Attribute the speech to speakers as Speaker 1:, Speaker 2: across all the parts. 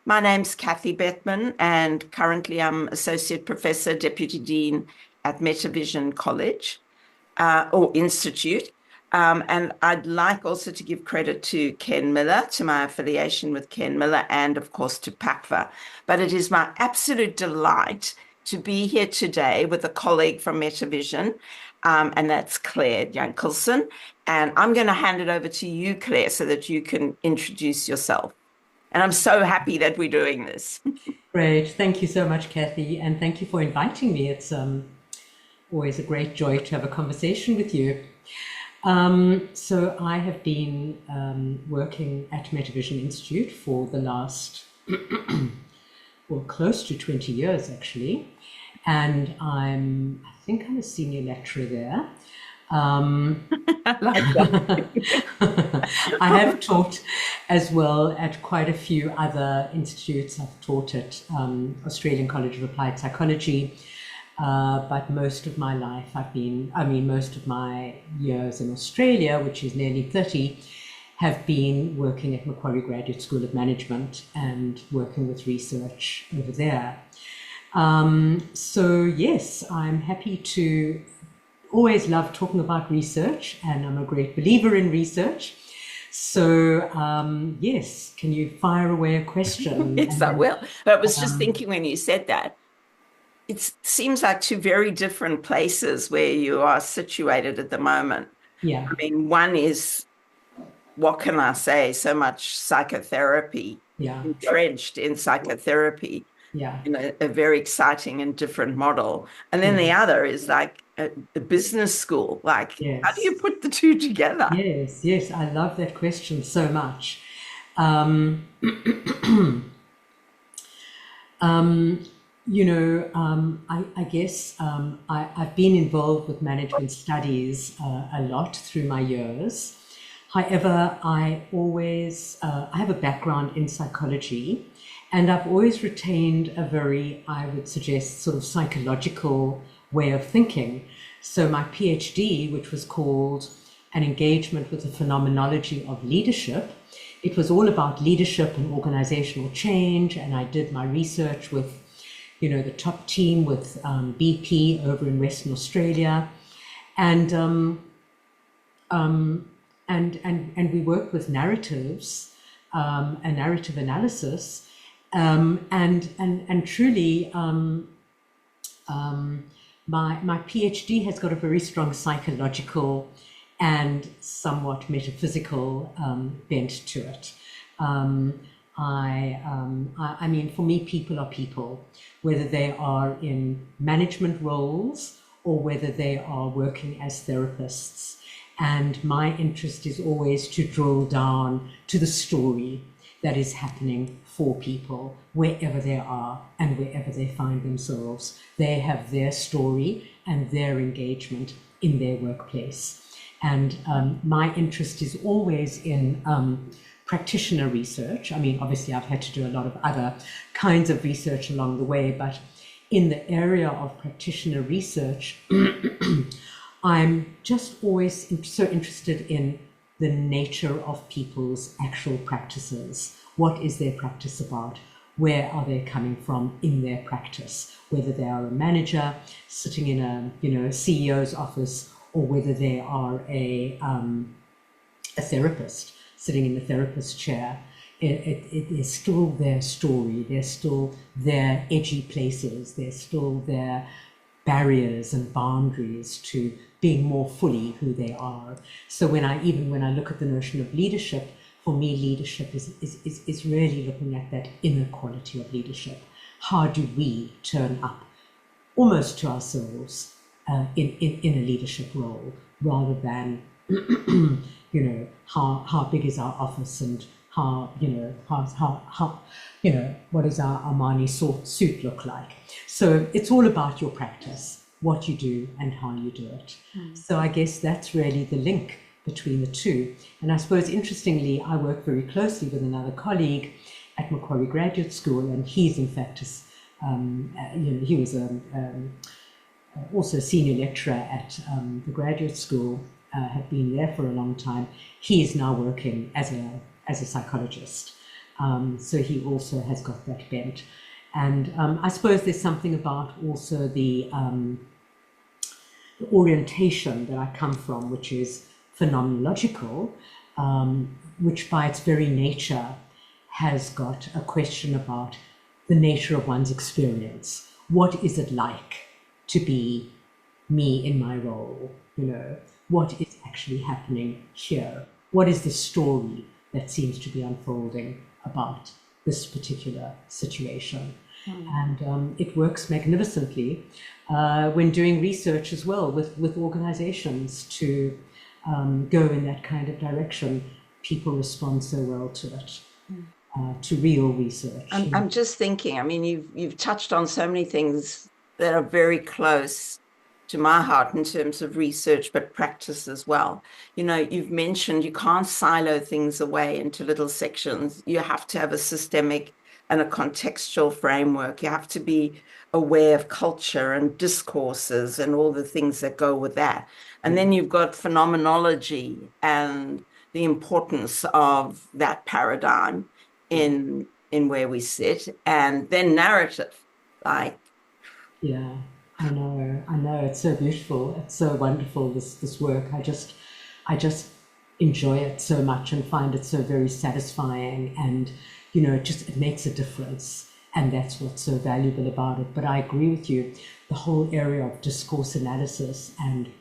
Speaker 1: My name's Cathy Bettman, and currently I'm Associate Professor, Deputy Dean at Metavision College or Institute. And I'd like also to give credit to Ken Miller, to my affiliation with Ken Miller, and of course to PACVA. But it is my absolute delight to be here today with a colleague from Metavision, and that's Claire Jankelson. And I'm going to hand it over to you, Claire, so that you can introduce yourself. And I'm so happy that we're doing this.
Speaker 2: Great. Thank you so much, Kathy. And thank you for inviting me. It's always a great joy to have a conversation with you. So I have been working at Metavision Institute for the last, well, close to 20 years, actually. And I think I'm a senior lecturer there.
Speaker 1: I like that.
Speaker 2: I have taught as well at quite a few other institutes. I've taught at Australian College of Applied Psychology, but most of my life most of my years in Australia, which is nearly 30, have been working at Macquarie Graduate School of Management and working with research over there. So yes, I'm happy to always love talking about research, and I'm a great believer in research. So yes, can you fire away a question?
Speaker 1: Yes, I will. But I was just thinking when you said that, it seems like two very different places where you are situated at the moment.
Speaker 2: Yeah,
Speaker 1: I mean, one is, what can I say, so much psychotherapy,
Speaker 2: yeah,
Speaker 1: entrenched in psychotherapy,
Speaker 2: yeah,
Speaker 1: a very exciting and different model. And then the
Speaker 2: yes,
Speaker 1: other is like a business school. Like, how do you
Speaker 2: yes,
Speaker 1: put the two together?
Speaker 2: yes, yes. I love that question so much. Um, I guess I've been involved with management studies a lot through my years. However, I have a background in psychology, and I've always retained a very, I would suggest, sort of psychological way of thinking. So my PhD, which was called An Engagement with the Phenomenology of Leadership, it was all about leadership and organizational change, and I did my research with, the top team with BP over in Western Australia, and we worked with narratives, a narrative analysis, and truly, my PhD has got a very strong psychological and somewhat metaphysical bent to it. I mean, for me, people are people, whether they are in management roles or whether they are working as therapists. And my interest is always to drill down to the story that is happening for people, wherever they are and wherever they find themselves. They have their story and their engagement in their workplace. And my interest is always in practitioner research. I mean, obviously, I've had to do a lot of other kinds of research along the way, but in the area of practitioner research, I'm just always so interested in the nature of people's actual practices. What is their practice about? Where are they coming from in their practice? Whether they are a manager sitting in a CEO's office, or whether they are a therapist sitting in the therapist chair. It is still their story. They're still their edgy places. They're still their barriers and boundaries to being more fully who they are. So when I look at the notion of leadership, for me, leadership is really looking at that inner quality of leadership. How do we turn up almost to ourselves in a leadership role, rather than how big is our office and how what does our Armani suit look like? So it's all about your practice, what you do and how you do it. So I guess that's really the link between the two. And I suppose, interestingly, I work very closely with another colleague at Macquarie Graduate School, and he's in fact he was also a senior lecturer at the graduate school, had been there for a long time. He is now working as a psychologist. So he also has got that bent. And I suppose there's something about also the orientation that I come from, which is phenomenological, which by its very nature has got a question about the nature of one's experience. What is it like to be me in my role? You know, what is actually happening here? What is the story that seems to be unfolding about this particular situation? And it works magnificently when doing research as well with organizations to go in that kind of direction. People respond so well to it, to real research.
Speaker 1: I'm just thinking, I mean, you've touched on so many things that are very close to my heart in terms of research, but practice as well. You know, you've mentioned you can't silo things away into little sections. You have to have a systemic and a contextual framework. You have to be aware of culture and discourses and all the things that go with that. And then you've got phenomenology and the importance of that paradigm in where we sit, and then narrative, like
Speaker 2: Yeah, I know. It's so beautiful. It's so wonderful, this work. I just enjoy it so much and find it so very satisfying. And, you know, it makes a difference. And that's what's so valuable about it. But I agree with you, the whole area of discourse analysis and,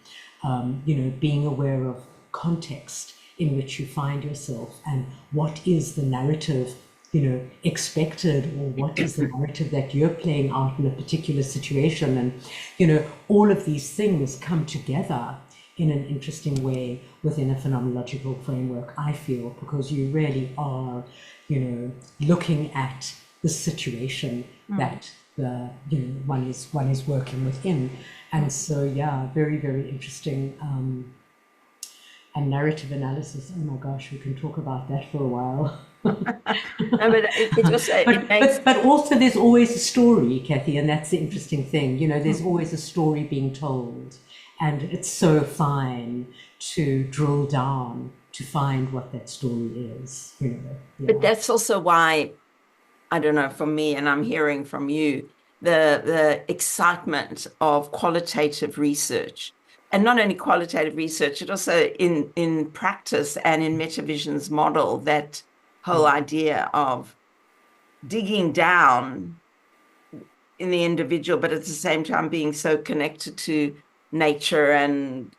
Speaker 2: you know, being aware of context in which you find yourself and what is the narrative, you know, expected, or what is the narrative that you're playing out in a particular situation. And, you know, all of these things come together in an interesting way within a phenomenological framework, I feel, because you really are, you know, looking at the situation that the, you know, one is working within. And so, yeah, very, very interesting. And narrative analysis, oh my gosh, we can talk about that for a while.
Speaker 1: no, but it also it makes
Speaker 2: but also there's always a story, Cathy, and that's the interesting thing. You know, there's always a story being told, and it's so fine to drill down to find what that story is. You know,
Speaker 1: but that's also why, I don't know, for me, and I'm hearing from you, the excitement of qualitative research. And not only qualitative research, but also in practice and in Metavision's model, that whole idea of digging down in the individual, but at the same time being so connected to nature and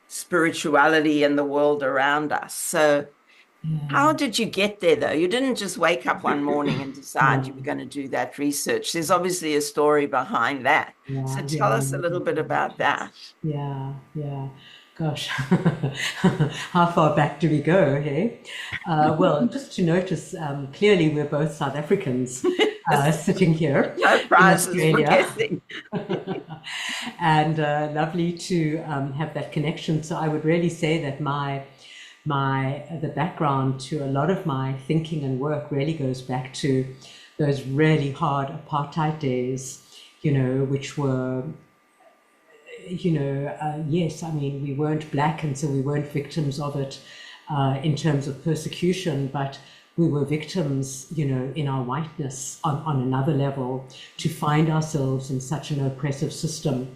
Speaker 1: spirituality and the world around us. So how did you get there, though? You didn't just wake up one morning and decide you were going to do that research. There's obviously a story behind that. So tell us a little bit about that.
Speaker 2: Yeah. Gosh, how far back do we go, hey? Well, just to notice, clearly we're both South Africans sitting here
Speaker 1: No
Speaker 2: in
Speaker 1: prizes for
Speaker 2: Australia.
Speaker 1: guessing.
Speaker 2: And lovely to have that connection. So I would really say that the background to a lot of my thinking and work really goes back to those really hard apartheid days, you know, which were, you know, yes, I mean, we weren't black, and so we weren't victims of it in terms of persecution, but we were victims, you know, in our whiteness on another level, to find ourselves in such an oppressive system.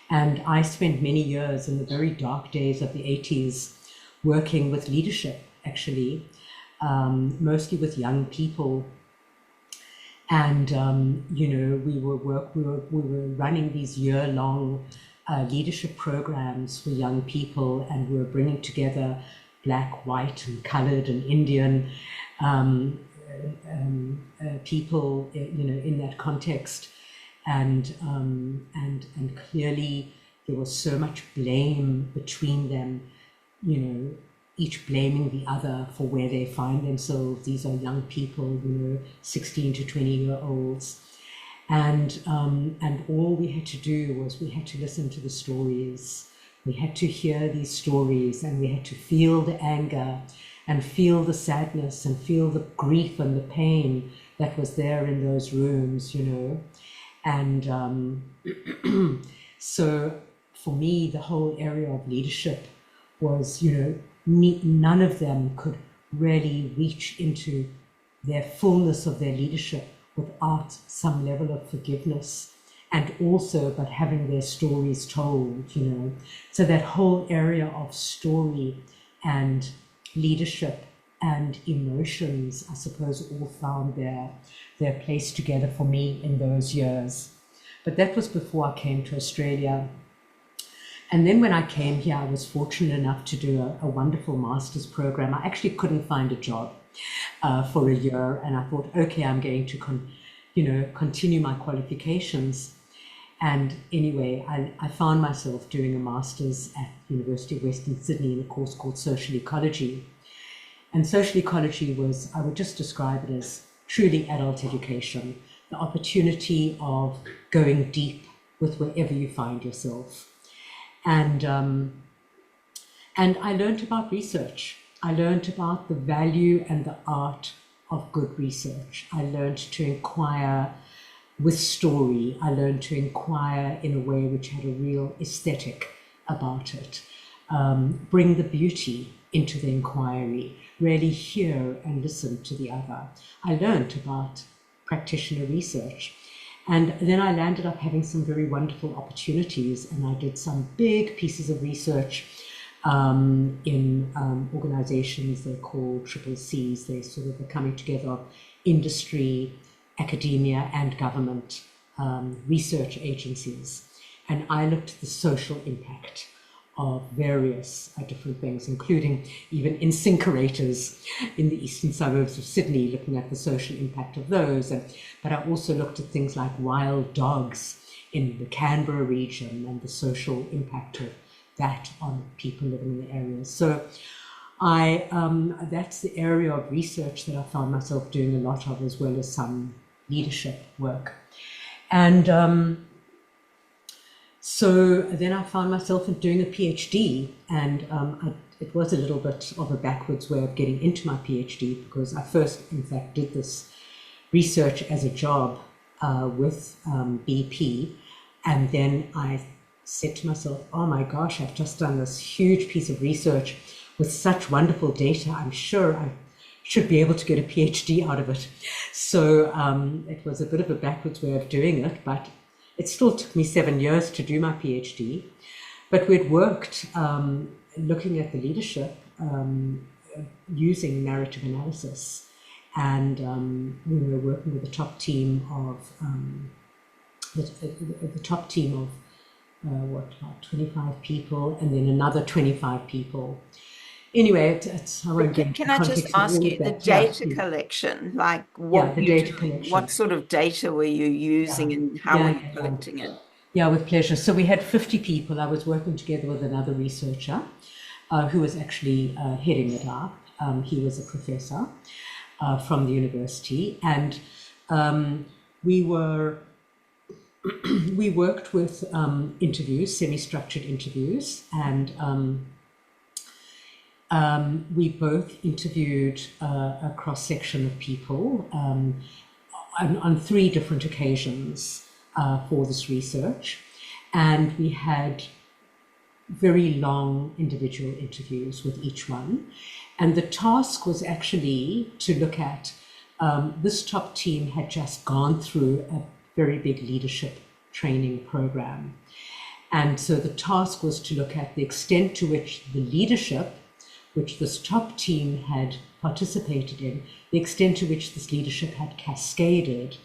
Speaker 2: And I spent many years in the very dark days of the 80s working with leadership, actually, mostly with young people. And, you know, we were running these year-long leadership programs for young people, and we were bringing together black, white, and colored and Indian people, you know, in that context. And clearly there was so much blame between them, you know, each blaming the other for where they find themselves. These are young people, you know, 16 to 20-year-olds. And all we had to do was we had to listen to the stories. We had to hear these stories, and we had to feel the anger and feel the sadness and feel the grief and the pain that was there in those rooms, you know. And so for me, the whole area of leadership was, you know, none of them could really reach into their fullness of their leadership without some level of forgiveness, and also but having their stories told, So that whole area of story and leadership and emotions, I suppose, all found their place together for me in those years. But that was before I came to Australia. And then when I came here, I was fortunate enough to do a wonderful master's program. I actually couldn't find a job for a year, and I thought, okay, I'm going to continue my qualifications. And anyway, I found myself doing a master's at the University of Western Sydney in a course called social ecology. And social ecology was, I would just describe it as truly adult education, the opportunity of going deep with wherever you find yourself. And I learned about research. I learned about the value and the art of good research. I learned to inquire with story. I learned to inquire in a way which had a real aesthetic about it. Bring the beauty into the inquiry, really hear and listen to the other. I learned about practitioner research. And then I landed up having some very wonderful opportunities, and I did some big pieces of research in organizations they're called Triple Cs. They sort of are coming together of industry, academia, and government research agencies. And I looked at the social impact of various different things, including even incinerators in the eastern suburbs of Sydney, looking at the social impact of those. But I also looked at things like wild dogs in the Canberra region and the social impact of that on people living in the area. So that's the area of research that I found myself doing a lot of, as well as some leadership work. And so then I found myself doing a PhD, and it was a little bit of a backwards way of getting into my PhD, because I first, in fact, did this research as a job with BP, and then I said to myself, oh my gosh, I've just done this huge piece of research with such wonderful data. I'm sure I should be able to get a PhD out of it. So it was a bit of a backwards way of doing it, but it still took me 7 years to do my PhD. But we'd worked looking at the leadership using narrative analysis, and we were working with the top team of about 25 people, and then another 25 people. Anyway, I won't get into
Speaker 1: Can I just ask you, the data collection, like what
Speaker 2: the data collection.
Speaker 1: What sort of data were you using, and how were you collecting it?
Speaker 2: Yeah, with pleasure. So we had 50 people. I was working together with another researcher who was actually heading it up. He was a professor from the university, and we worked with interviews, semi-structured interviews, and we both interviewed a cross-section of people on 3 different occasions for this research. And we had very long individual interviews with each one. And the task was actually to look at, this top team had just gone through a very big leadership training program. And so the task was to look at the extent to which the leadership, which this top team had participated in, the extent to which this leadership had cascaded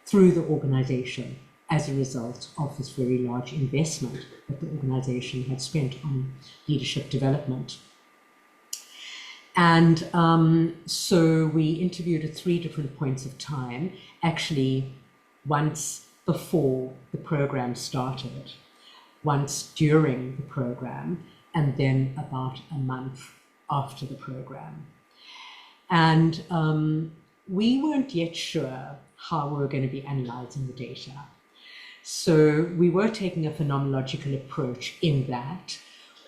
Speaker 2: through the organization as a result of this very large investment that the organization had spent on leadership development. And so we interviewed at 3 different points of time, actually once before the program started, once during the program, and then about a month after the program. And we weren't yet sure how we were going to be analyzing the data. So we were taking a phenomenological approach in that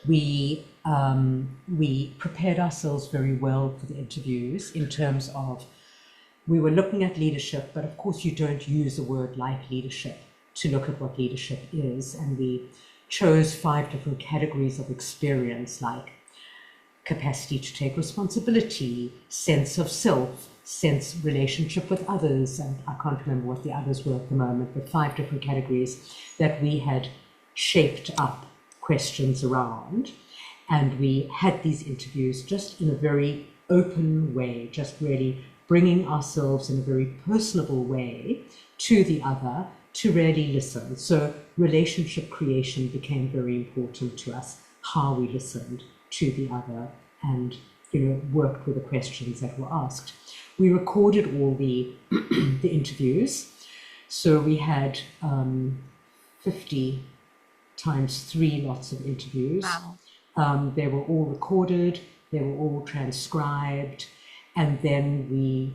Speaker 2: we prepared ourselves very well for the interviews, in terms of we were looking at leadership, but of course you don't use a word like leadership to look at what leadership is. And we chose 5 different categories of experience, like capacity to take responsibility, sense of self, sense relationship with others, and I can't remember what the others were at the moment, but 5 different categories that we had shaped up questions around. And we had these interviews just in a very open way, just really bringing ourselves in a very personable way to the other to really listen. So relationship creation became very important to us, how we listened to the other and, worked with the questions that were asked. We recorded all the the interviews. So we had 50 times 3 lots of interviews.
Speaker 1: Wow.
Speaker 2: They were all recorded, they were all transcribed, and then we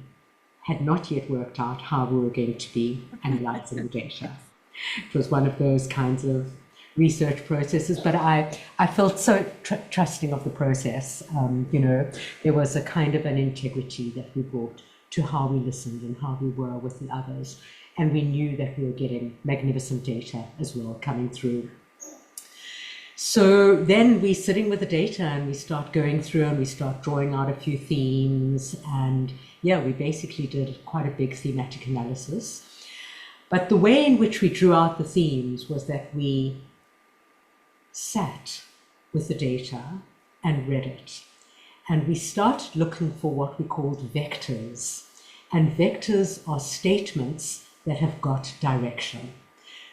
Speaker 2: had not yet worked out how we were going to be analyzing the data. It was one of those kinds of research processes, but I felt so trusting of the process. There was a kind of an integrity that we brought to how we listened and how we were with the others. And we knew that we were getting magnificent data as well coming through. So then we're sitting with the data and we start going through and we start drawing out a few themes. And we basically did quite a big thematic analysis. But the way in which we drew out the themes was that we sat with the data and read it. And we started looking for what we called vectors. And vectors are statements that have got direction.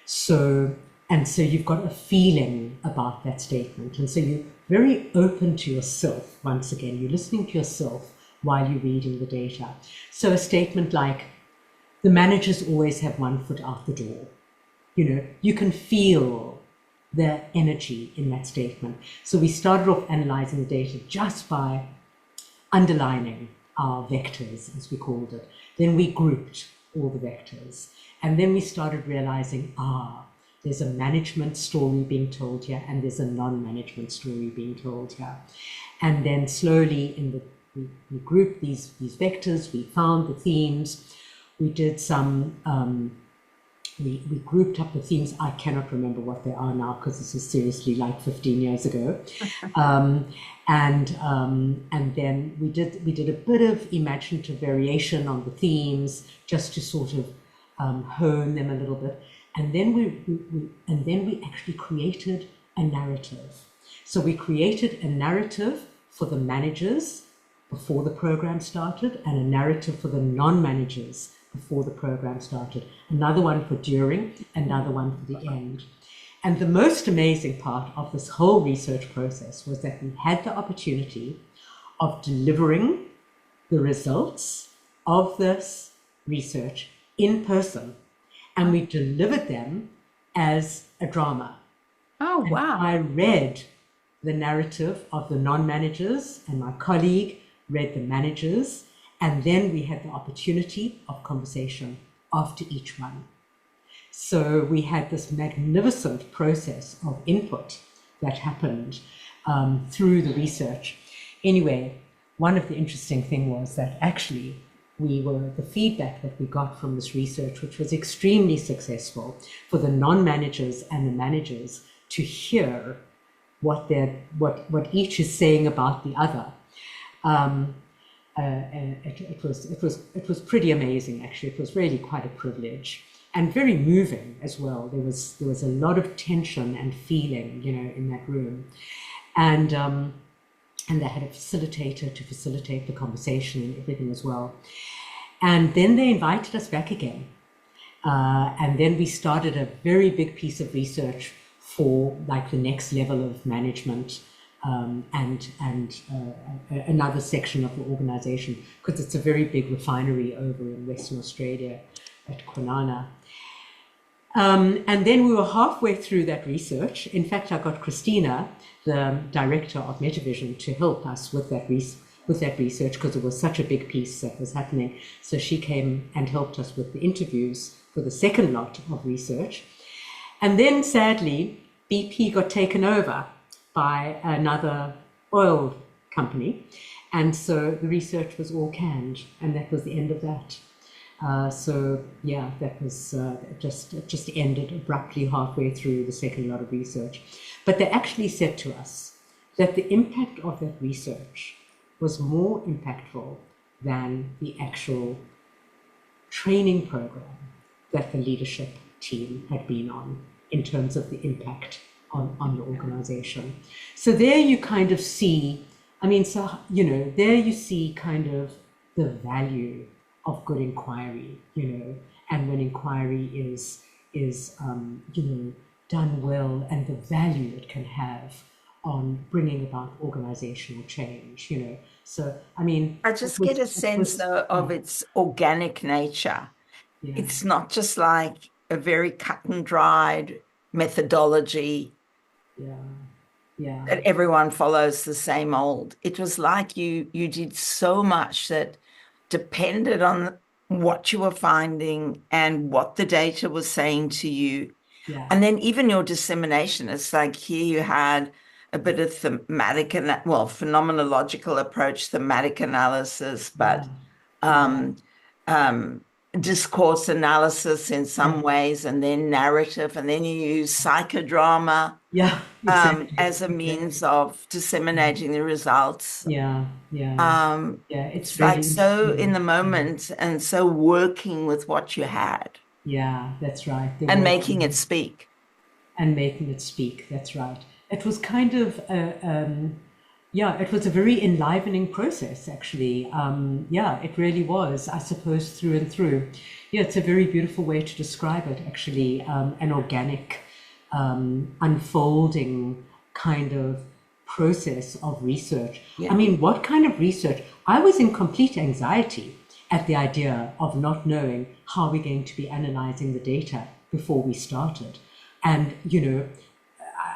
Speaker 2: So you've got a feeling about that statement. And so you're very open to yourself. Once again, you're listening to yourself while you're reading the data. So a statement like, the managers always have one foot out the door. You can feel the energy in that statement. So we started off analyzing the data just by underlining our vectors, as we called it. Then we grouped all the vectors. And then we started realizing, there's a management story being told here, and there's a non-management story being told here. And then slowly we grouped these vectors, we found the themes, we did some, we grouped up the themes. I cannot remember what they are now because this is seriously like 15 years ago. And then we did a bit of imaginative variation on the themes just to sort of hone them a little bit. And then we actually created a narrative. So we created a narrative for the managers before the program started, and a narrative for the non-managers before the program started. Another one for during, another one for the end. And the most amazing part of this whole research process was that we had the opportunity of delivering the results of this research in person. And we delivered them as a drama.
Speaker 1: Oh, wow.
Speaker 2: And I read the narrative of the non-managers, and my colleague read the managers, and then we had the opportunity of conversation after each one. So we had this magnificent process of input that happened through the research. Anyway, one of the interesting things was that actually the feedback that we got from this research, which was extremely successful for the non-managers and the managers to hear what each is saying about the other. It was pretty amazing, actually. It was really quite a privilege and very moving as well. There was a lot of tension and feeling, in that room, and they had a facilitator to facilitate the conversation and everything as well. And then they invited us back again, and then we started a very big piece of research for like the next level of management. And another section of the organization, because it's a very big refinery over in Western Australia at Kwinana. And then we were halfway through that research. In fact, I got Christina, the director of Metavision, to help us with that research because it was such a big piece that was happening. So she came and helped us with the interviews for the second lot of research. And then sadly, BP got taken over by another oil company. And so the research was all canned, and that was the end of that. That was it just ended abruptly halfway through the second lot of research. But they actually said to us that the impact of that research was more impactful than the actual training program that the leadership team had been on in terms of the impact on the organization. So there you kind of see, I mean, so, you know, there you see kind of the value of good inquiry, you know, and when inquiry is you know, done well, and the value it can have on bringing about organizational change, you know. So, I mean,
Speaker 1: I just get a sense, though, of its organic nature.
Speaker 2: yeah,
Speaker 1: It's not just like a very cut and dried methodology
Speaker 2: yeah, yeah,
Speaker 1: that everyone follows the same old. It was like you did so much that depended on what you were finding and what the data was saying to you.
Speaker 2: yeah,
Speaker 1: And then even your dissemination, it's like here you had a bit of thematic and well, phenomenological approach, thematic analysis,
Speaker 2: yeah,
Speaker 1: but
Speaker 2: yeah,
Speaker 1: um, um, discourse analysis in
Speaker 2: yeah,
Speaker 1: some ways, and then narrative, and then you use psychodrama
Speaker 2: yeah, exactly,
Speaker 1: as a means
Speaker 2: exactly.
Speaker 1: of disseminating the results.
Speaker 2: Yeah, yeah,
Speaker 1: Um,
Speaker 2: yeah. It's
Speaker 1: it's like
Speaker 2: really
Speaker 1: so in
Speaker 2: interesting.
Speaker 1: the moment and so working with what you had
Speaker 2: Yeah, that's right. There
Speaker 1: and
Speaker 2: was,
Speaker 1: making it speak.
Speaker 2: and making it speak. That's right. It was kind of yeah, it was a very enlivening process, actually. Yeah, it really was, I suppose, through and through. Yeah, it's a very beautiful way to describe it, actually. An organic, unfolding kind of process of research. I
Speaker 1: Yeah.
Speaker 2: mean, what kind of research? I was in complete anxiety at the idea of not knowing how we're going to be analyzing the data before we started. And, you know,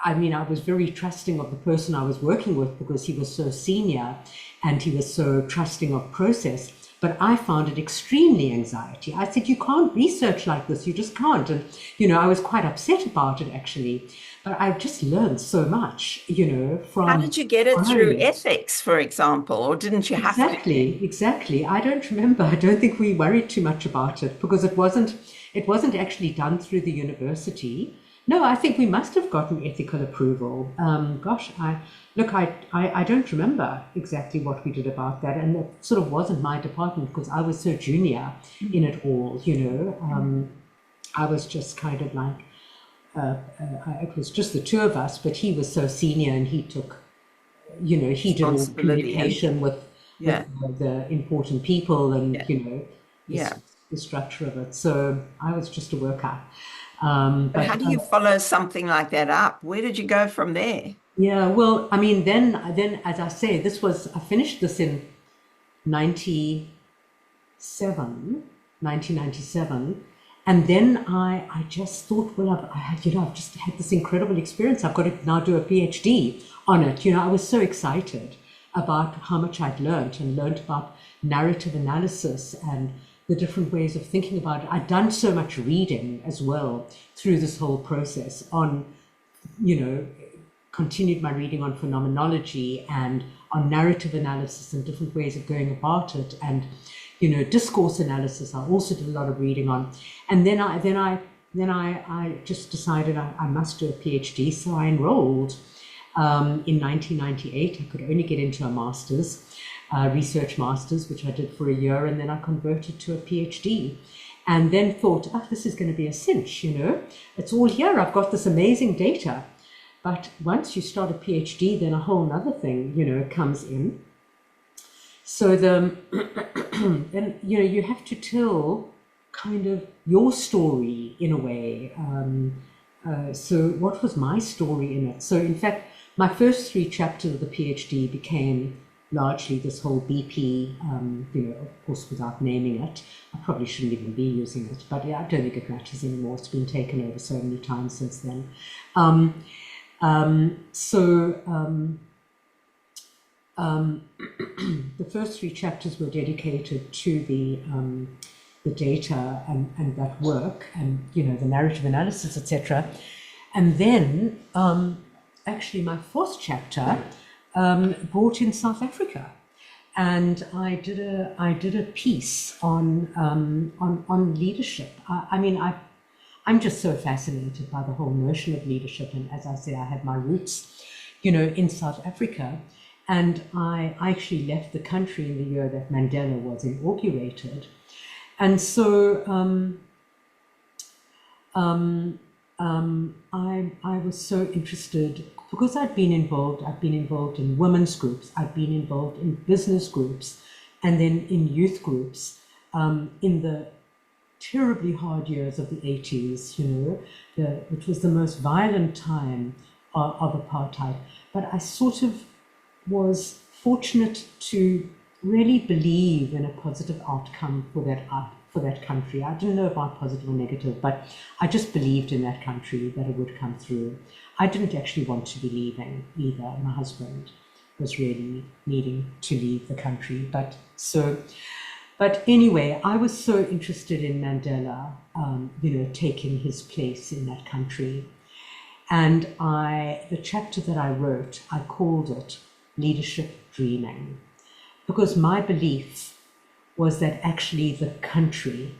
Speaker 2: I mean, I was very trusting of the person I was working with because he was so senior and he was so trusting of process. But I found it extremely anxiety. I said, you can't research like this. You just can't. And, you know, I was quite upset about it, actually. But I've just learned so much, you know,
Speaker 1: How
Speaker 2: from
Speaker 1: did you get it through
Speaker 2: trying.
Speaker 1: ethics, for example, or didn't you have to?
Speaker 2: Exactly, exactly. I don't remember. I don't think we worried too much about it because it wasn't actually done through the university. No, I think we must have gotten ethical approval. Gosh, I don't remember exactly what we did about that, and it sort of wasn't my department because I was so junior in it all. You know, I was just kind of like it was just the two of us, but he was so senior and he took, you know, he did all the
Speaker 1: Responsibility and
Speaker 2: communication with
Speaker 1: yeah,
Speaker 2: the important people and,
Speaker 1: yeah,
Speaker 2: you know,
Speaker 1: yeah.
Speaker 2: the structure of it. So I was just a worker.
Speaker 1: But how do you follow something like that up? Where did you go from there?
Speaker 2: Yeah, well, I mean, then as I say, I finished this in 97, 1997. And then I just thought, well, I've just had this incredible experience. I've got to now do a PhD on it. You know, I was so excited about how much I'd learned about narrative analysis and the different ways of thinking about it. I'd done so much reading as well through this whole process on, you know, continued my reading on phenomenology and on narrative analysis and different ways of going about it, and, you know, discourse analysis. I also did a lot of reading on, and then I just decided I must do a PhD, so I enrolled in 1998. I could only get into a master's, research master's, which I did for a year, and then I converted to a PhD. And then thought, oh, this is going to be a cinch, you know, it's all here. I've got this amazing data. But once you start a PhD, then a whole other thing, you know, comes in. So then, you know, you have to tell kind of your story in a way. So what was my story in it? So in fact, my first 3 chapters of the PhD became largely this whole BP, you know, of course, without naming it. I probably shouldn't even be using it, but yeah, I don't think it matters anymore. It's been taken over so many times since then. The first 3 chapters were dedicated to the data and that work and, you know, the narrative analysis, etc. And then actually my 4th chapter brought in South Africa, and I did a piece on leadership. I mean, I'm just so fascinated by the whole notion of leadership, and as I say, I had my roots, you know, in South Africa. And I actually left the country in the year that Mandela was inaugurated. And so I was so interested because I'd been involved. I'd been involved in women's groups. I'd been involved in business groups, and then in youth groups in the terribly hard years of the 80s. It was the most violent time of apartheid. But I sort of was fortunate to really believe in a positive outcome for that country. I didn't know about positive or negative, but I just believed in that country that it would come through. I didn't actually want to be leaving either. My husband was really needing to leave the country, but anyway, I was so interested in Mandela, taking his place in that country. And the chapter that I wrote, I called it Leadership Dreaming, because my belief was that actually the country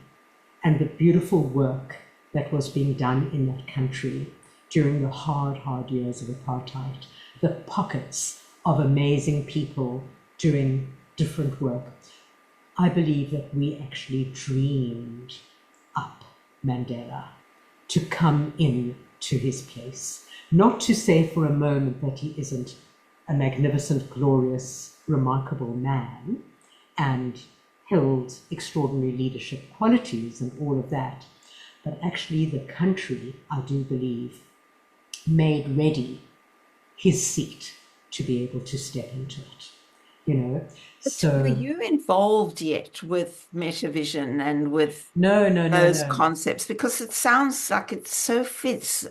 Speaker 2: and the beautiful work that was being done in that country during the hard, hard years of apartheid, the pockets of amazing people doing different work, I believe that we actually dreamed up Mandela to come in to his place. Not to say for a moment that he isn't a magnificent, glorious, remarkable man and held extraordinary leadership qualities and all of that, but actually the country, I do believe, made ready his seat to be able to step into it.
Speaker 1: So were you involved yet with metavision and with those
Speaker 2: No.
Speaker 1: concepts? Because it sounds like it so fits.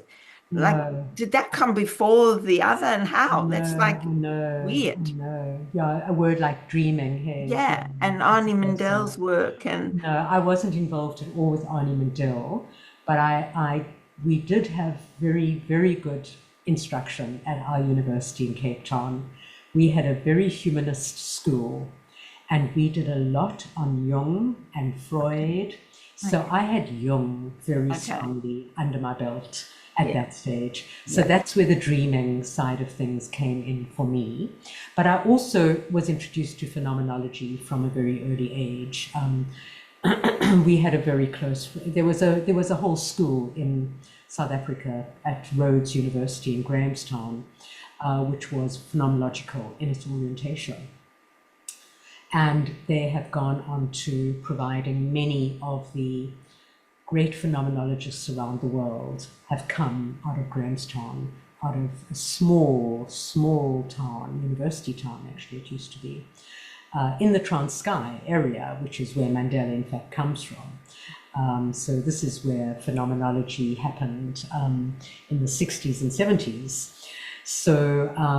Speaker 1: Like,
Speaker 2: No,
Speaker 1: did that come before the other, and how? That's like
Speaker 2: I know, I
Speaker 1: weird.
Speaker 2: know. Yeah, a word like dreaming, hey, yeah,
Speaker 1: Yeah, and
Speaker 2: it's
Speaker 1: Arnie
Speaker 2: so similar.
Speaker 1: Mandel's work, and
Speaker 2: No, I wasn't involved at all with Arnie Mandel, but we did have very, very good instruction at our university in Cape Town. We had a very humanist school, and we did a lot on Jung and Freud. So I had Jung very strongly under my belt at that stage. So that's where the dreaming side of things came in for me. But I also was introduced to phenomenology from a very early age. We had a very close. There was a whole school in South Africa at Rhodes University in Grahamstown, which was phenomenological in its orientation. And they have gone on to providing many of the great phenomenologists around the world have come out of Grahamstown, out of a small, small town, university town actually it used to be, in the Transkei area, which is where Mandela in fact comes from. So this is where phenomenology happened in the 60s and 70s. So, I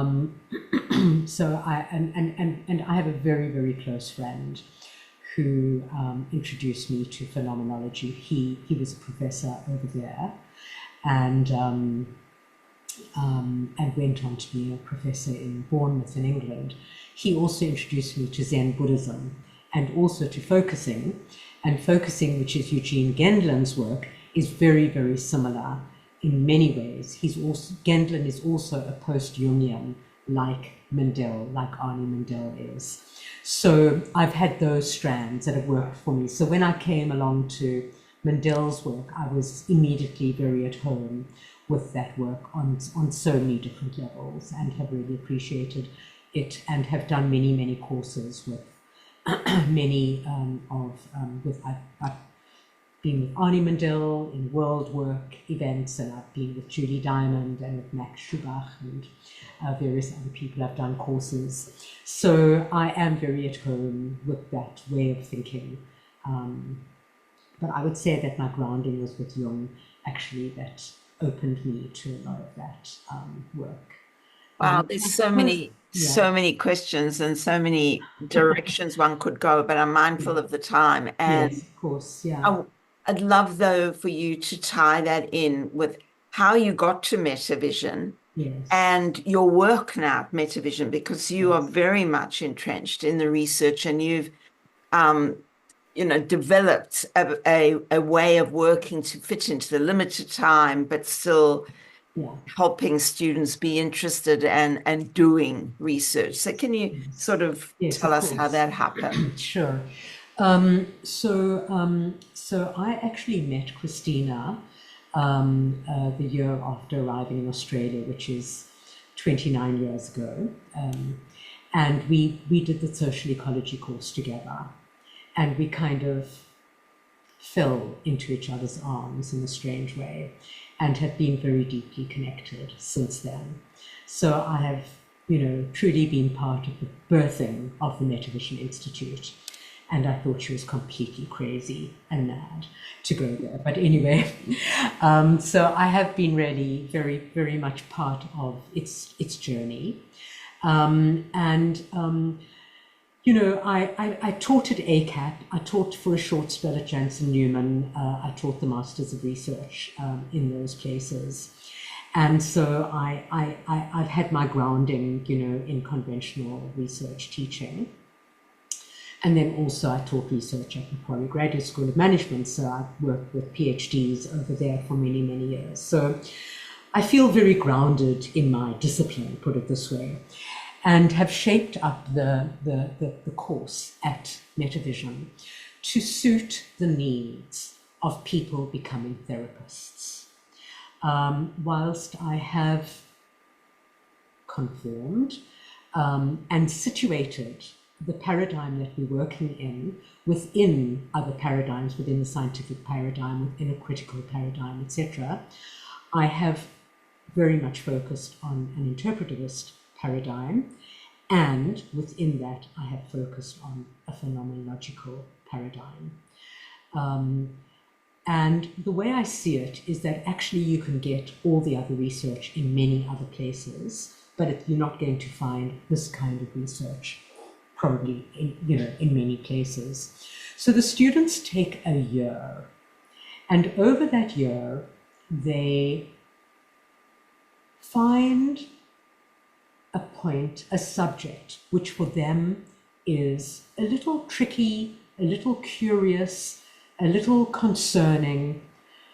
Speaker 2: have a very, very close friend who introduced me to phenomenology. He was a professor over there, and went on to be a professor in Bournemouth in England. He also introduced me to Zen Buddhism and also to focusing. And focusing, which is Eugene Gendlin's work, is very, very similar in many ways. Gendlin is also a post-Jungian, like Mandel, like Arnie Mandel is. So I've had those strands that have worked for me. So when I came along to Mandel's work, I was immediately very at home with that work on so many different levels, and have really appreciated it, and have done many, many courses with many I've been with Arnie Mandel in world work events, and I've been with Julie Diamond and with Max Schubach and various other people. I've done courses. So I am very at home with that way of thinking. But I would say that my grounding was with Jung, actually, that opened me to a lot of that work.
Speaker 1: wow, there's so many questions and so many directions one could go, but I'm mindful of the time. And
Speaker 2: Yes, of course, yeah.
Speaker 1: I'd love, though, for you to tie that in with how you got to Metavision
Speaker 2: Yes,
Speaker 1: and your work now at Metavision, because you are
Speaker 2: yes,
Speaker 1: very much entrenched in the research, and you've um, developed a way of working to fit into the limited time, but still helping students be interested and doing research. So can you sort of tell us how that happened?
Speaker 2: Sure. So I actually met Christina the year after arriving in Australia, which is 29 years ago. And we did the social ecology course together. And we kind of fell into each other's arms in a strange way and have been very deeply connected since then. So I have, truly been part of the birthing of the Metavision Institute. And I thought she was completely crazy and mad to go there. But anyway, so I have been really very, very much part of its journey. I taught at ACAT. I taught for a short spell at Jankelson Newman. I taught the Masters of Research in those places. And so I've had my grounding, in conventional research teaching. And then also I taught research at Macquarie Graduate School of Management. So I've worked with PhDs over there for many, many years. So I feel very grounded in my discipline, put it this way, and have shaped up the course at Metavision to suit the needs of people becoming therapists. Whilst I have conformed and situated the paradigm that we're working in within other paradigms, within the scientific paradigm, within a critical paradigm, etc., I have very much focused on an interpretivist paradigm, and within that I have focused on a phenomenological paradigm. And the way I see it is that actually you can get all the other research in many other places, but you're not going to find this kind of research probably in many places. So the students take a year, and over that year they find a point, a subject, which for them is a little tricky, a little curious, a little concerning,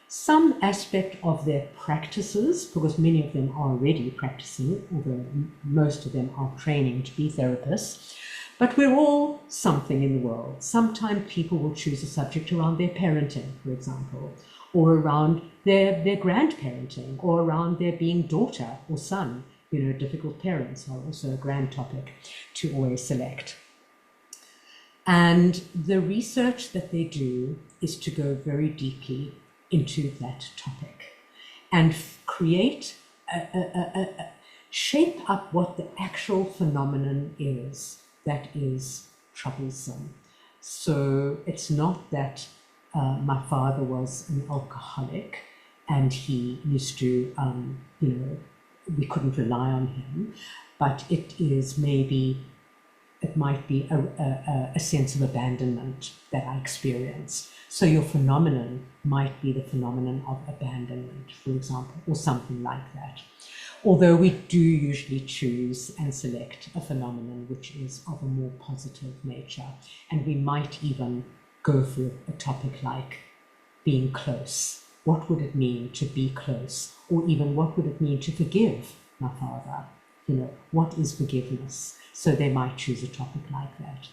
Speaker 2: some aspect of their practices, because many of them are already practicing, although most of them are training to be therapists. But we're all something in the world. Sometimes people will choose a subject around their parenting, for example, or around their grandparenting, or around their being daughter or son. Difficult parents are also a grand topic to always select. And the research that they do is to go very deeply into that topic and create, shape up what the actual phenomenon is that is troublesome. So it's not that my father was an alcoholic and he used to, we couldn't rely on him, but it might be a sense of abandonment that I experienced. So your phenomenon might be the phenomenon of abandonment, for example, or something like that. Although we do usually choose and select a phenomenon which is of a more positive nature. And we might even go for a topic like being close. What would it mean to be close? Or even what would it mean to forgive my father? What is forgiveness? So they might choose a topic like that.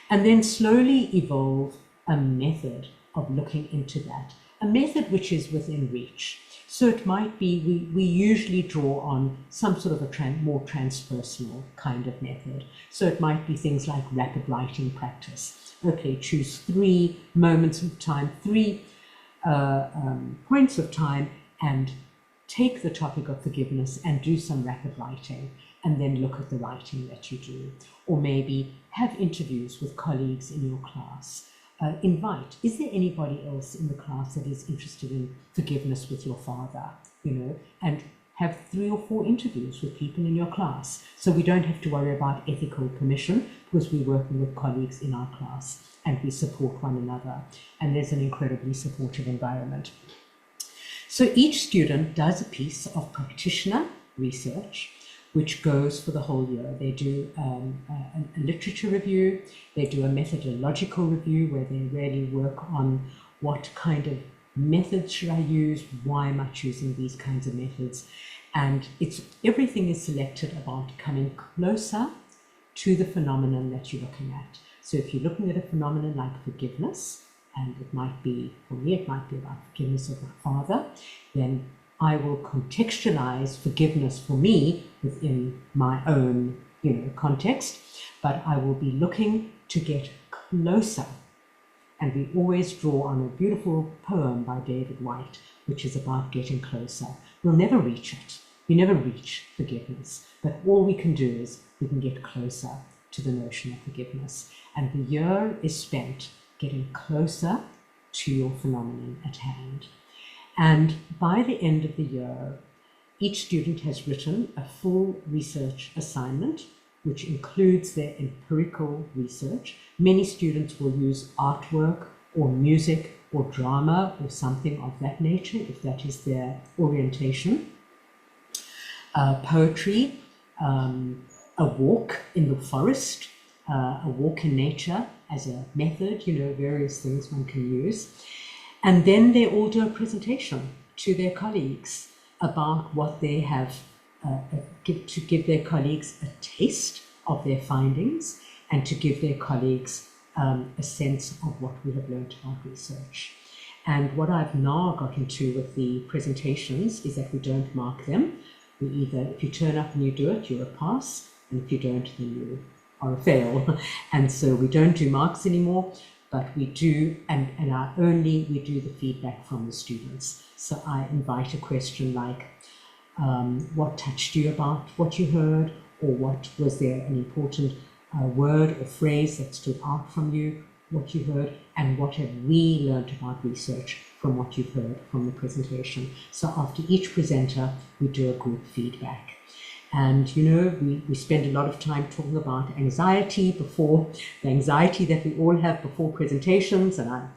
Speaker 2: And then slowly evolve a method of looking into that, a method which is within reach. So it might be, we usually draw on some sort of a more transpersonal kind of method. So it might be things like rapid writing practice. Okay, choose 3 moments of time, 3 points of time, and take the topic of forgiveness and do some rapid writing, and then look at the writing that you do. Or maybe have interviews with colleagues in your class. Invite, is there anybody else in the class that is interested in forgiveness with your father? And have 3 or 4 interviews with people in your class. So we don't have to worry about ethical permission, because we're working with colleagues in our class and we support one another. And there's an incredibly supportive environment. So each student does a piece of practitioner research, which goes for the whole year. They do a literature review, they do a methodological review where they really work on what kind of methods should I use? Why am I choosing these kinds of methods? And everything is selected about coming closer to the phenomenon that you're looking at. So if you're looking at a phenomenon like forgiveness, and it might be, for me, it might be about forgiveness of my father, then I will contextualize forgiveness for me within my own, context, but I will be looking to get closer. And we always draw on a beautiful poem by David White, which is about getting closer. We'll never reach it. We never reach forgiveness, but all we can do is we can get closer to the notion of forgiveness. And the year is spent getting closer to your phenomenon at hand. And by the end of the year, each student has written a full research assignment, which includes their empirical research. Many students will use artwork or music or drama or something of that nature, if that is their orientation. Poetry, a walk in the forest, a walk in nature as a method, various things one can use. And then they all do a presentation to their colleagues about what they have, to give their colleagues a taste of their findings and to give their colleagues a sense of what we have learned about research. And what I've now got into with the presentations is that we don't mark them. We either, if you turn up and you do it, you're a pass, and if you don't, then you are a fail. And so we don't do marks anymore, but we do, we do the feedback from the students. So I invite a question like, what touched you about what you heard, or what was there an important word or phrase that stood out from you, what you heard, and what have we learned about research from what you've heard from the presentation. So after each presenter, we do a group feedback. And, we spend a lot of time talking about anxiety the anxiety that we all have before presentations. And,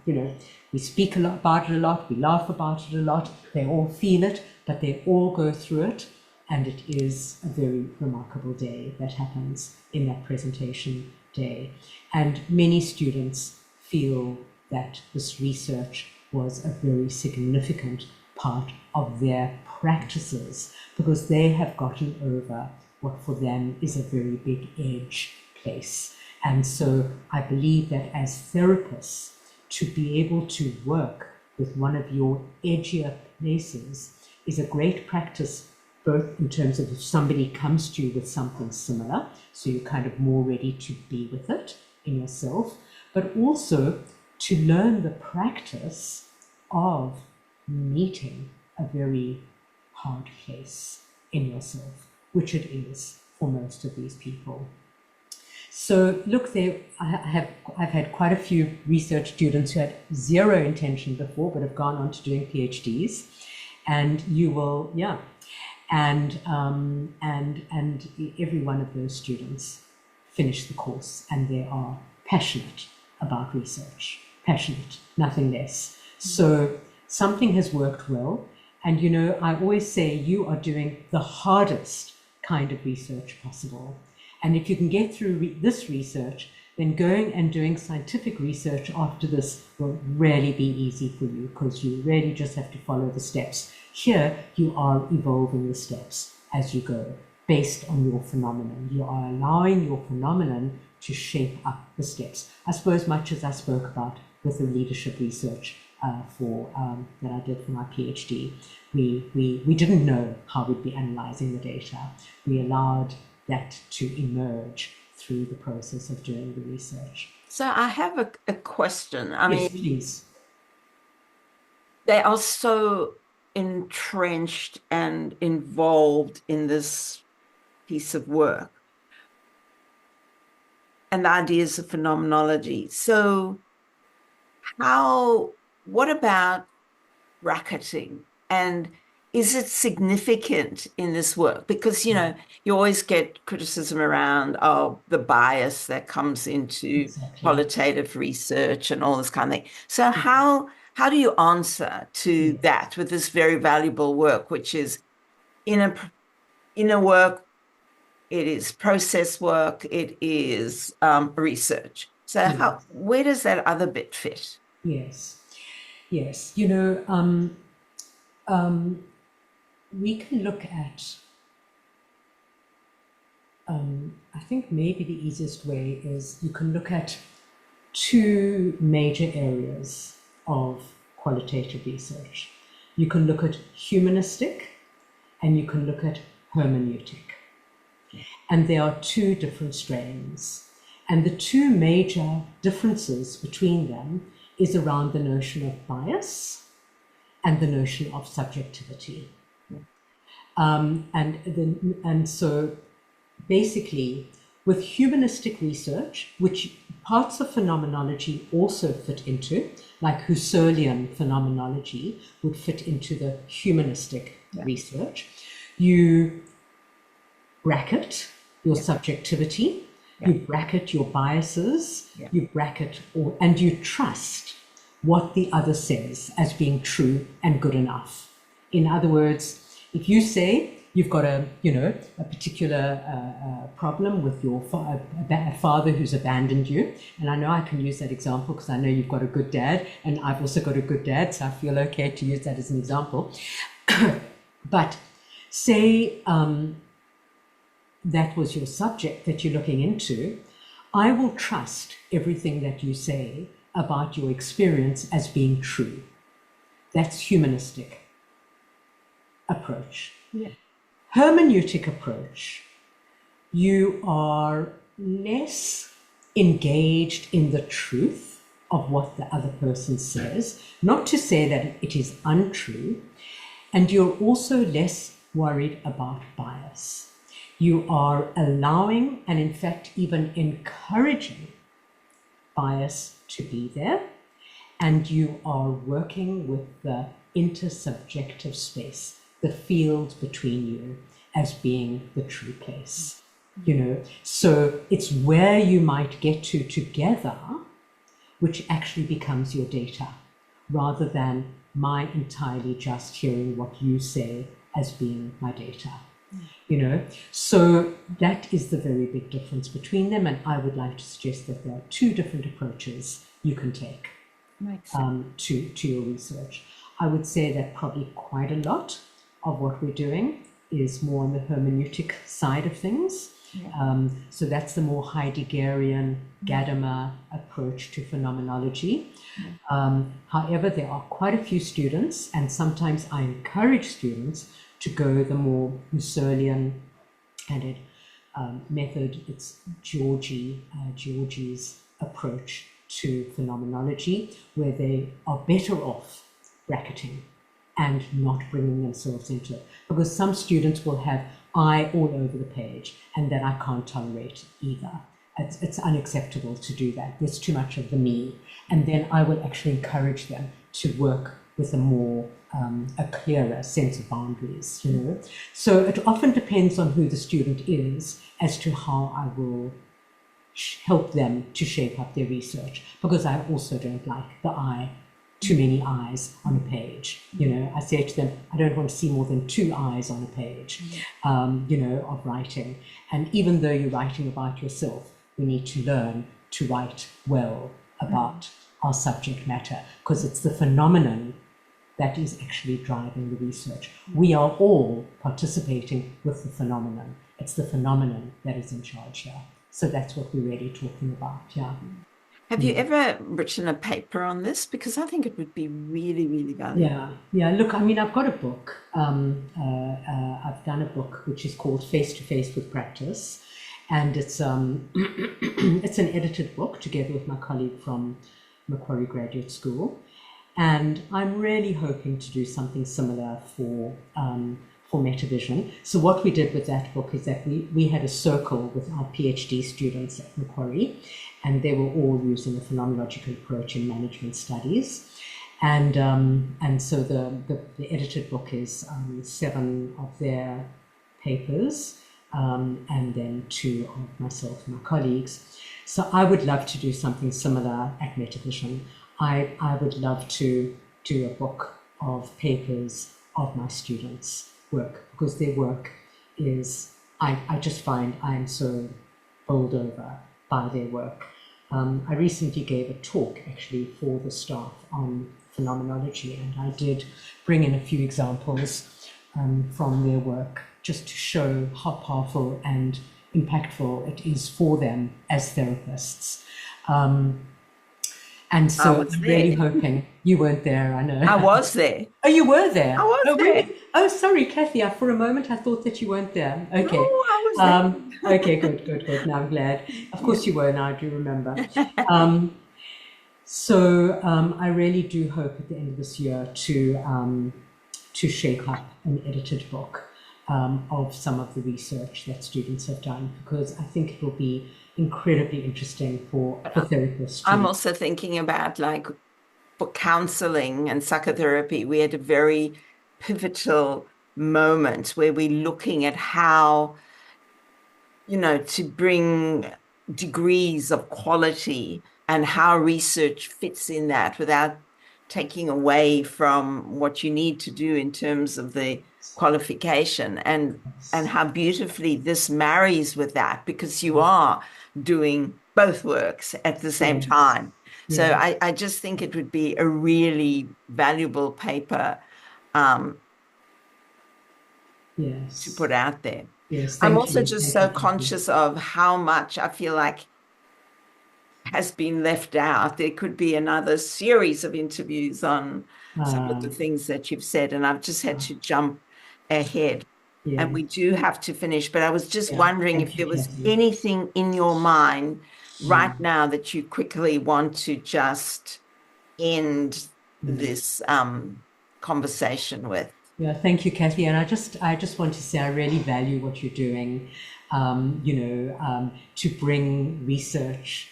Speaker 2: we speak about it a lot, we laugh about it a lot, they all feel it, but they all go through it. And it is a very remarkable day that happens in that presentation day. And many students feel that this research was a very significant part of their practices, because they have gotten over what for them is a very big edge place. And so I believe that as therapists, to be able to work with one of your edgier places is a great practice, both in terms of if somebody comes to you with something similar, so you're kind of more ready to be with it in yourself, but also to learn the practice of meeting a very hard place in yourself, which it is for most of these people. So look, I've had quite a few research students who had zero intention before, but have gone on to doing PhDs, and you will, and every one of those students finish the course, and they are passionate about research, passionate, nothing less. So something has worked well. And, I always say you are doing the hardest kind of research possible. And if you can get through this research, then going and doing scientific research after this will really be easy for you, because you really just have to follow the steps. Here, you are evolving the steps as you go, based on your phenomenon. You are allowing your phenomenon to shape up the steps. I suppose much as I spoke about with the leadership research that I did for my PhD, we didn't know how we'd be analyzing the data. We allowed that to emerge through the process of doing the research.
Speaker 1: So I have a question.
Speaker 2: Yes, please.
Speaker 1: They are so entrenched and involved in this piece of work and the ideas of phenomenology. So what about bracketing? And is it significant in this work? Because, you always get criticism around, the bias that comes into qualitative research and all this kind of thing. So how do you answer to that with this very valuable work, which is inner work, it is process work, it is research. So where does that other bit fit?
Speaker 2: Yes. Yes. We can look at, I think maybe the easiest way is you can look at two major areas of qualitative research. You can look at humanistic and you can look at hermeneutic. And there are two different strains. And the two major differences between them is around the notion of bias and the notion of subjectivity. And so basically, with humanistic research, which parts of phenomenology also fit into, like Husserlian phenomenology would fit into the humanistic research, you bracket your subjectivity, you bracket your biases, you bracket and you trust what the other says as being true and good enough. In other words, if you say you've got a particular problem with your father who's abandoned you, and I know I can use that example because I know you've got a good dad, and I've also got a good dad, so I feel okay to use that as an example. But say that was your subject that you're looking into, I will trust everything that you say about your experience as being true. That's humanistic approach. Hermeneutic approach, you are less engaged in the truth of what the other person says, not to say that it is untrue, and you're also less worried about bias. You are allowing and in fact even encouraging bias to be there, and you are working with the intersubjective space, the field between you, as being the true place. So it's where you might get to together, which actually becomes your data, rather than my entirely just hearing what you say as being my data. So that is the very big difference between them, and I would like to suggest that there are two different approaches you can take to your research. I would say that probably quite a lot of what we're doing is more on the hermeneutic side of things. So that's the more Heideggerian, Gadamer approach to phenomenology. However, there are quite a few students, and sometimes I encourage students to go the more Husserlian method. It's Georgi's approach to phenomenology, where they are better off bracketing and not bringing themselves into it. Because some students will have I all over the page, and that I can't tolerate either. It's unacceptable to do that. There's too much of the me. And then I will actually encourage them to work with a clearer sense of boundaries, So it often depends on who the student is as to how I will help them to shape up their research, because I also don't like too many eyes on a page. I say to them, I don't want to see more than 2 eyes on a page, of writing. And even though you're writing about yourself, we need to learn to write well about our subject matter, because it's the phenomenon that is actually driving the research. We are all participating with the phenomenon. It's the phenomenon that is in charge here. So that's what we're really talking about,
Speaker 1: Have you ever written a paper on this? Because I think it would be really, really valuable.
Speaker 2: Yeah. Look, I've got a book. I've done a book which is called Face to Face with Practice, and it's it's an edited book together with my colleague from Macquarie Graduate School, and I'm really hoping to do something similar for Metavision. So what we did with that book is that we had a circle with our PhD students at Macquarie, and they were all using a phenomenological approach in management studies. And so the edited book is 7 of their papers, and then 2 of myself and my colleagues. So I would love to do something similar at Metavision. I would love to do a book of papers of my students' work, because their work is, I just find I'm so bowled over by their work. I recently gave a talk actually for the staff on phenomenology, and I did bring in a few examples from their work just to show how powerful and impactful it is for them as therapists. And so I'm really hoping you weren't there. I know.
Speaker 1: I was there.
Speaker 2: Oh, you were there.
Speaker 1: I was
Speaker 2: oh,
Speaker 1: there.
Speaker 2: Really? Oh, sorry, Kathy. For a moment, I thought that you weren't there. Okay.
Speaker 1: No, I was there.
Speaker 2: Okay, good. Now I'm glad. Of course you were. Now I do remember. So I really do hope at the end of this year to shape up an edited book of some of the research that students have done, because I think it will be incredibly interesting for therapists.
Speaker 1: I'm also thinking about, like, for counseling and psychotherapy, we had a very pivotal moment where we're looking at how, to bring degrees of quality and how research fits in that without taking away from what you need to do in terms of the qualification, and how beautifully this marries with that, because you are doing both works at the same time. So I just think it would be a really valuable paper to put out there.
Speaker 2: Yes,
Speaker 1: I'm also just so conscious of how much I feel like has been left out. There could be another series of interviews on some of the things that you've said, and I've just had to jump ahead. And we do have to finish, but I was just wondering if there was anything in your mind right now that you quickly want to just end this conversation with.
Speaker 2: Yeah, thank you, Kathy. And I just want to say I really value what you're doing, to bring research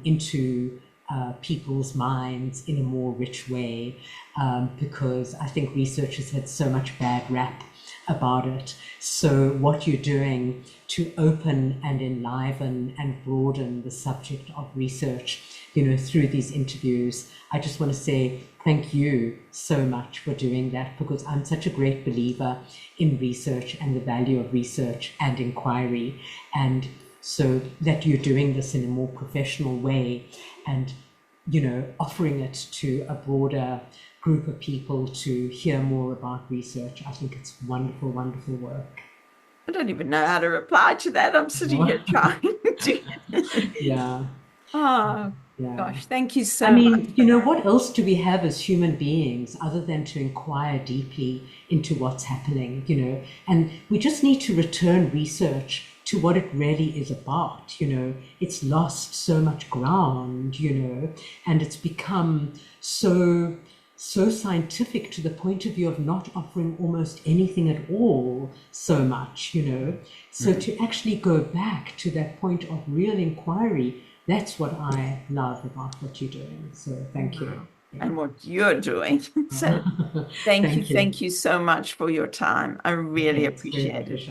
Speaker 2: into people's minds in a more rich way, because I think research has had so much bad rap about it. So what you're doing to open and enliven and broaden the subject of research, through these interviews, I just want to say thank you so much for doing that, because I'm such a great believer in research and the value of research and inquiry. And so that you're doing this in a more professional way and, offering it to a broader group of people to hear more about research. I think it's wonderful, wonderful work.
Speaker 1: I don't even know how to reply to that. I'm sitting here trying to.
Speaker 2: Yeah.
Speaker 1: Oh, gosh, thank you so much.
Speaker 2: What else do we have as human beings other than to inquire deeply into what's happening, And we just need to return research to what it really is about. It's lost so much ground, and it's become so scientific to the point of view of not offering almost anything at all so much, So to actually go back to that point of real inquiry, that's what I love about what you're doing. So thank you.
Speaker 1: And what you're doing. So thank you so much for your time. I really appreciate it.